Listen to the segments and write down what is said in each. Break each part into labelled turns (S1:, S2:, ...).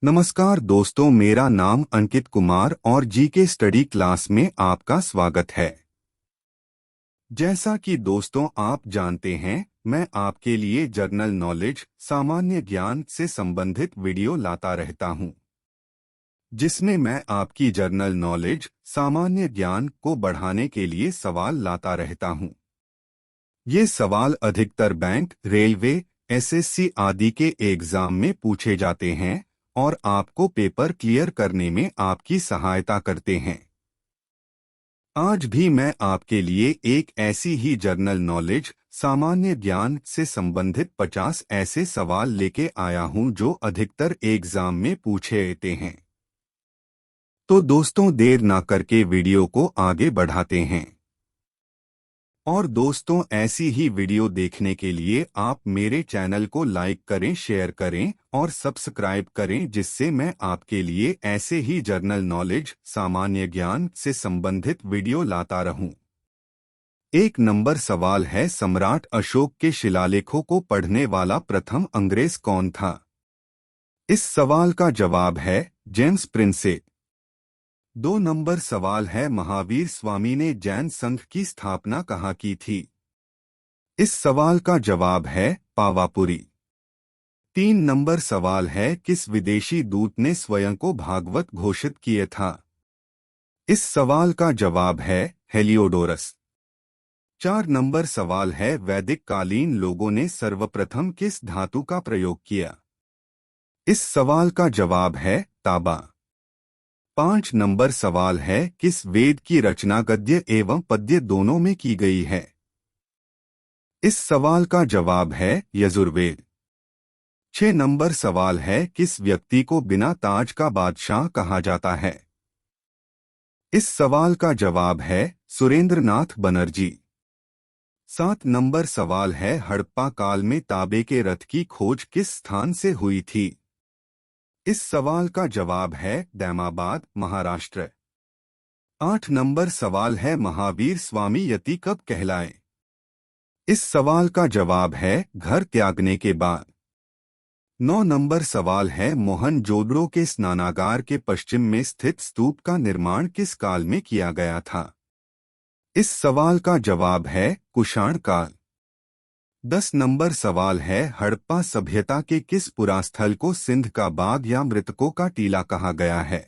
S1: नमस्कार दोस्तों, मेरा नाम अंकित कुमार और जीके स्टडी क्लास में आपका स्वागत है। जैसा कि दोस्तों आप जानते हैं, मैं आपके लिए जनरल नॉलेज, सामान्य ज्ञान से संबंधित वीडियो लाता रहता हूं, जिसमें मैं आपकी जनरल नॉलेज, सामान्य ज्ञान को बढ़ाने के लिए सवाल लाता रहता हूं। ये सवाल अधिकतर बैंक, रेलवे, एसएससी आदि के एग्जाम में पूछे जाते हैं और आपको पेपर क्लियर करने में आपकी सहायता करते हैं। आज भी मैं आपके लिए एक ऐसी ही जनरल नॉलेज, सामान्य ज्ञान से संबंधित 50 ऐसे सवाल लेके आया हूं जो अधिकतर एग्जाम में पूछे जाते हैं। तो दोस्तों, देर ना करके वीडियो को आगे बढ़ाते हैं। और दोस्तों, ऐसी ही वीडियो देखने के लिए आप मेरे चैनल को लाइक करें, शेयर करें और सब्सक्राइब करें, जिससे मैं आपके लिए ऐसे ही जनरल नॉलेज, सामान्य ज्ञान से संबंधित वीडियो लाता रहूं। 1 नंबर सवाल है, सम्राट अशोक के शिलालेखों को पढ़ने वाला प्रथम अंग्रेज कौन था? इस सवाल का जवाब है जेम्स प्रिंसेप। 2 नंबर सवाल है, महावीर स्वामी ने जैन संघ की स्थापना कहाँ की थी? इस सवाल का जवाब है पावापुरी। 3 नंबर सवाल है, किस विदेशी दूत ने स्वयं को भागवत घोषित किया था? इस सवाल का जवाब है हेलियोडोरस। 4 नंबर सवाल है, वैदिक कालीन लोगों ने सर्वप्रथम किस धातु का प्रयोग किया? इस सवाल का जवाब है तांबा। 5 नंबर सवाल है, किस वेद की रचना गद्य एवं पद्य दोनों में की गई है? इस सवाल का जवाब है यजुर्वेद। 6 नंबर सवाल है, किस व्यक्ति को बिना ताज का बादशाह कहा जाता है? इस सवाल का जवाब है सुरेंद्रनाथ बनर्जी। 7 नंबर सवाल है, हड़प्पा काल में तांबे के रथ की खोज किस स्थान से हुई थी? इस सवाल का जवाब है दैमाबाद, महाराष्ट्र। 8 नंबर सवाल है, महावीर स्वामी यति कब कहलाए? इस सवाल का जवाब है घर त्यागने के बाद। 9 नंबर सवाल है, मोहनजोदड़ो के स्नानागार के पश्चिम में स्थित स्तूप का निर्माण किस काल में किया गया था? इस सवाल का जवाब है कुषाण काल। 10 नंबर सवाल है, हड़प्पा सभ्यता के किस पुरास्थल को सिंध का बाग या मृतकों का टीला कहा गया है?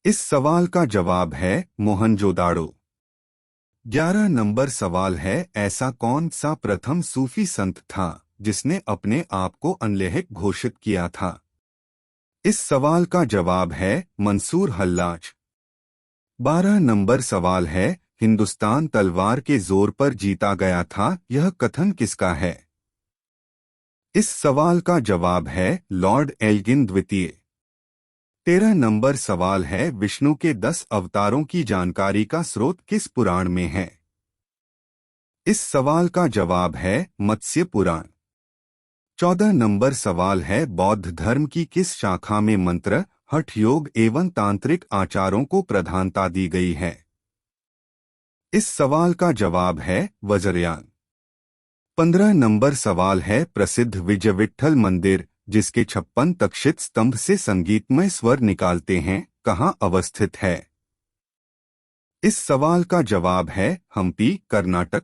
S1: इस सवाल का जवाब है मोहनजोदाड़ो। 11 नंबर सवाल है, ऐसा कौन सा प्रथम सूफी संत था जिसने अपने आप को अनलेहक घोषित किया था? इस सवाल का जवाब है मंसूर हल्लाज। 12 नंबर सवाल है, हिंदुस्तान तलवार के जोर पर जीता गया था, यह कथन किसका है? इस सवाल का जवाब है लॉर्ड एल्गिन द्वितीय। 13 नंबर सवाल है, विष्णु के 10 अवतारों की जानकारी का स्रोत किस पुराण में है? इस सवाल का जवाब है मत्स्य पुराण। 14 नंबर सवाल है, बौद्ध धर्म की किस शाखा में मंत्र, हठ योग एवं तांत्रिक आचारों को प्रधानता दी गई है? इस सवाल का जवाब है वज्रयान। 15 नंबर सवाल है, प्रसिद्ध विजय विट्ठल मंदिर जिसके 56 तक्षित स्तंभ से संगीतमय स्वर निकालते हैं, कहाँ अवस्थित है? इस सवाल का जवाब है हम्पी, कर्नाटक।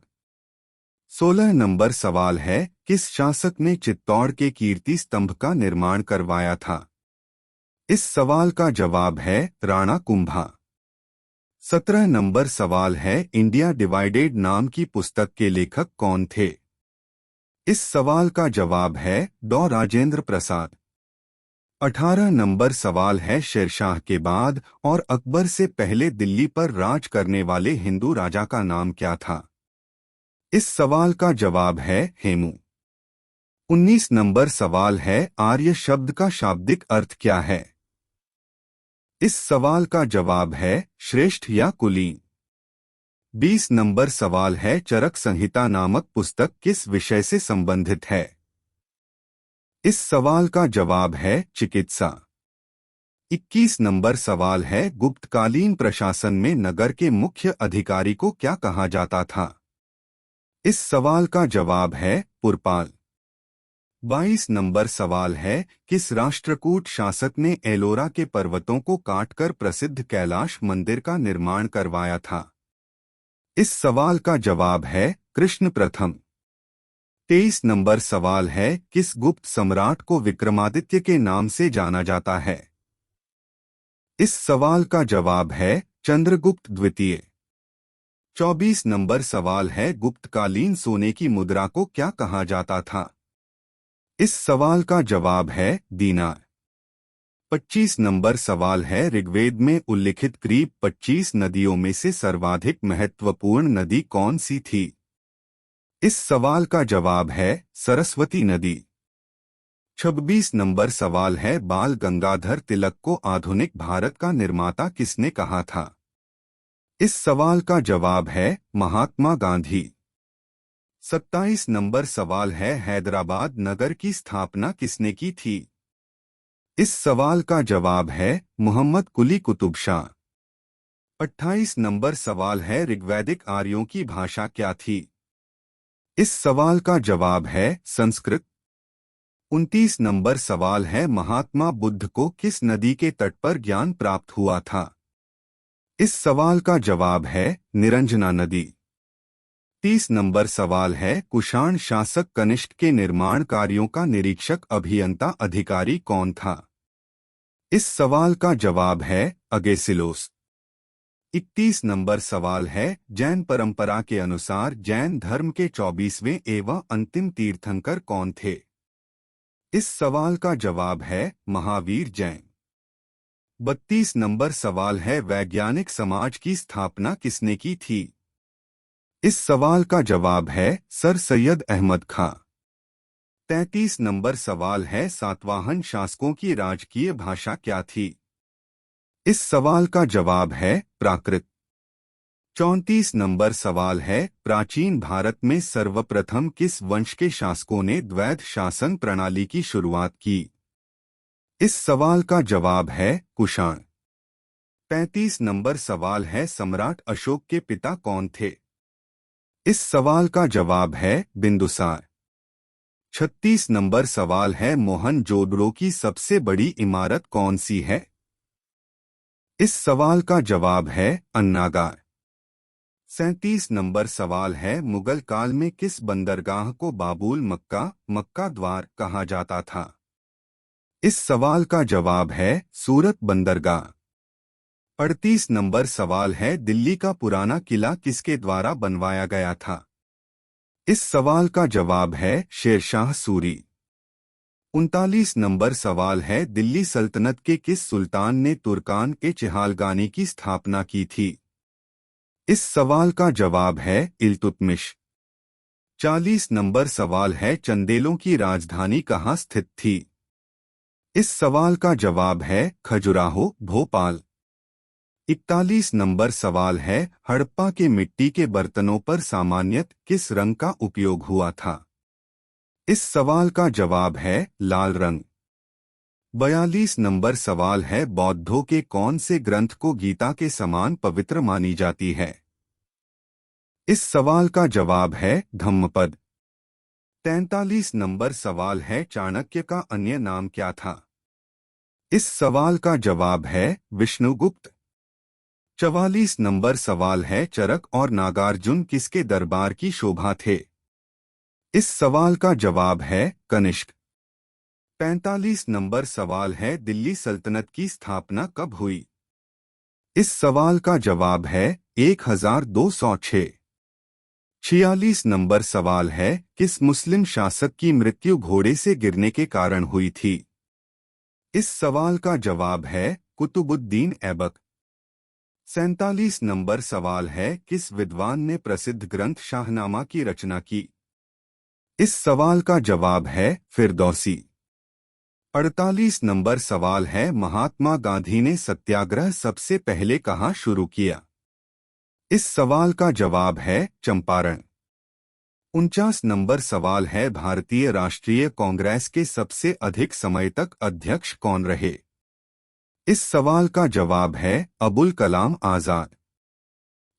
S1: 16 नंबर सवाल है, किस शासक ने चित्तौड़ के कीर्ति स्तंभ का निर्माण करवाया था? इस सवाल का जवाब है राणा कुंभा। 17 नंबर सवाल है, इंडिया डिवाइडेड नाम की पुस्तक के लेखक कौन थे? इस सवाल का जवाब है डॉ राजेंद्र प्रसाद। 18 नंबर सवाल है, शेरशाह के बाद और अकबर से पहले दिल्ली पर राज करने वाले हिंदू राजा का नाम क्या था? इस सवाल का जवाब है हेमू। 19 नंबर सवाल है, आर्य शब्द का शाब्दिक अर्थ क्या है? इस सवाल का जवाब है श्रेष्ठ या कुलीन। 20 नंबर सवाल है, चरक संहिता नामक पुस्तक किस विषय से संबंधित है? इस सवाल का जवाब है चिकित्सा। 21 नंबर सवाल है, गुप्तकालीन प्रशासन में नगर के मुख्य अधिकारी को क्या कहा जाता था? इस सवाल का जवाब है पुरपाल। 22 नंबर सवाल है, किस राष्ट्रकूट शासक ने एलोरा के पर्वतों को काटकर प्रसिद्ध कैलाश मंदिर का निर्माण करवाया था? इस सवाल का जवाब है कृष्ण प्रथम। 23 नंबर सवाल है, किस गुप्त सम्राट को विक्रमादित्य के नाम से जाना जाता है? इस सवाल का जवाब है चंद्रगुप्त द्वितीय। 24 नंबर सवाल है, गुप्तकालीन सोने की मुद्रा को क्या कहा जाता था? इस सवाल का जवाब है दीनार। 25 नंबर सवाल है, ऋग्वेद में उल्लिखित करीब 25 नदियों में से सर्वाधिक महत्वपूर्ण नदी कौन सी थी? इस सवाल का जवाब है सरस्वती नदी। 26 नंबर सवाल है, बाल गंगाधर तिलक को आधुनिक भारत का निर्माता किसने कहा था? इस सवाल का जवाब है महात्मा गांधी। 27 नंबर सवाल है, हैदराबाद नगर की स्थापना किसने की थी? इस सवाल का जवाब है मोहम्मद कुली कुतुब शाह। 28 नंबर सवाल है, ऋग्वैदिक आर्यों की भाषा क्या थी? इस सवाल का जवाब है संस्कृत। 29 नंबर सवाल है, महात्मा बुद्ध को किस नदी के तट पर ज्ञान प्राप्त हुआ था? इस सवाल का जवाब है निरंजना नदी। 30 नंबर सवाल है, कुषाण शासक कनिष्क के निर्माण कार्यों का निरीक्षक अभियंता अधिकारी कौन था? इस सवाल का जवाब है अगेसिलोस। 31 नंबर सवाल है, जैन परंपरा के अनुसार जैन धर्म के 24वें एवं अंतिम तीर्थंकर कौन थे? इस सवाल का जवाब है महावीर जैन। 32 नंबर सवाल है, वैज्ञानिक समाज की स्थापना किसने की थी? इस सवाल का जवाब है सर सैयद अहमद खां। 33 नंबर सवाल है, सातवाहन शासकों की राजकीय भाषा क्या थी? इस सवाल का जवाब है प्राकृत। 34 नंबर सवाल है, प्राचीन भारत में सर्वप्रथम किस वंश के शासकों ने द्वैध शासन प्रणाली की शुरुआत की? इस सवाल का जवाब है कुषाण। 35 नंबर सवाल है, सम्राट अशोक के पिता कौन थे? इस सवाल का जवाब है बिंदुसार। 36 नंबर सवाल है, मोहनजोदड़ो की सबसे बड़ी इमारत कौन सी है? इस सवाल का जवाब है अन्नागार। 37 नंबर सवाल है, मुगल काल में किस बंदरगाह को बाबुल मक्का द्वार कहा जाता था? इस सवाल का जवाब है सूरत बंदरगाह। 38 नंबर सवाल है, दिल्ली का पुराना किला किसके द्वारा बनवाया गया था? इस सवाल का जवाब है शेरशाह सूरी। 39 नंबर सवाल है, दिल्ली सल्तनत के किस सुल्तान ने तुर्कान के चिहालगानी की स्थापना की थी? इस सवाल का जवाब है इल्तुतमिश। 40 नंबर सवाल है, चंदेलों की राजधानी कहाँ स्थित थी? इस सवाल का जवाब है खजुराहो भोपाल। 41 नंबर सवाल है, हड़प्पा के मिट्टी के बर्तनों पर सामान्यतः किस रंग का उपयोग हुआ था? इस सवाल का जवाब है लाल रंग। 42 नंबर सवाल है, बौद्धों के कौन से ग्रंथ को गीता के समान पवित्र मानी जाती है? इस सवाल का जवाब है धम्मपद। 43 नंबर सवाल है, चाणक्य का अन्य नाम क्या था? इस सवाल का जवाब है विष्णुगुप्त। 44 नंबर सवाल है, चरक और नागार्जुन किसके दरबार की शोभा थे? इस सवाल का जवाब है कनिष्क। 45 नंबर सवाल है, दिल्ली सल्तनत की स्थापना कब हुई? इस सवाल का जवाब है 1206। 46 नंबर सवाल है, किस मुस्लिम शासक की मृत्यु घोड़े से गिरने के कारण हुई थी? इस सवाल का जवाब है कुतुबुद्दीन ऐबक। 47 नंबर सवाल है, किस विद्वान ने प्रसिद्ध ग्रंथ शाहनामा की रचना की? इस सवाल का जवाब है फिरदौसी। 48 नंबर सवाल है, महात्मा गांधी ने सत्याग्रह सबसे पहले कहाँ शुरू किया? इस सवाल का जवाब है चंपारण। 49 नंबर सवाल है, भारतीय राष्ट्रीय कांग्रेस के सबसे अधिक समय तक अध्यक्ष कौन रहे? इस सवाल का जवाब है अबुल कलाम आजाद।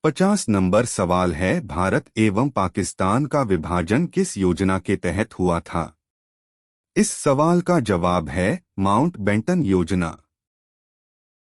S1: 50 नंबर सवाल है, भारत एवं पाकिस्तान का विभाजन किस योजना के तहत हुआ था? इस सवाल का जवाब है माउंट बेंटन योजना।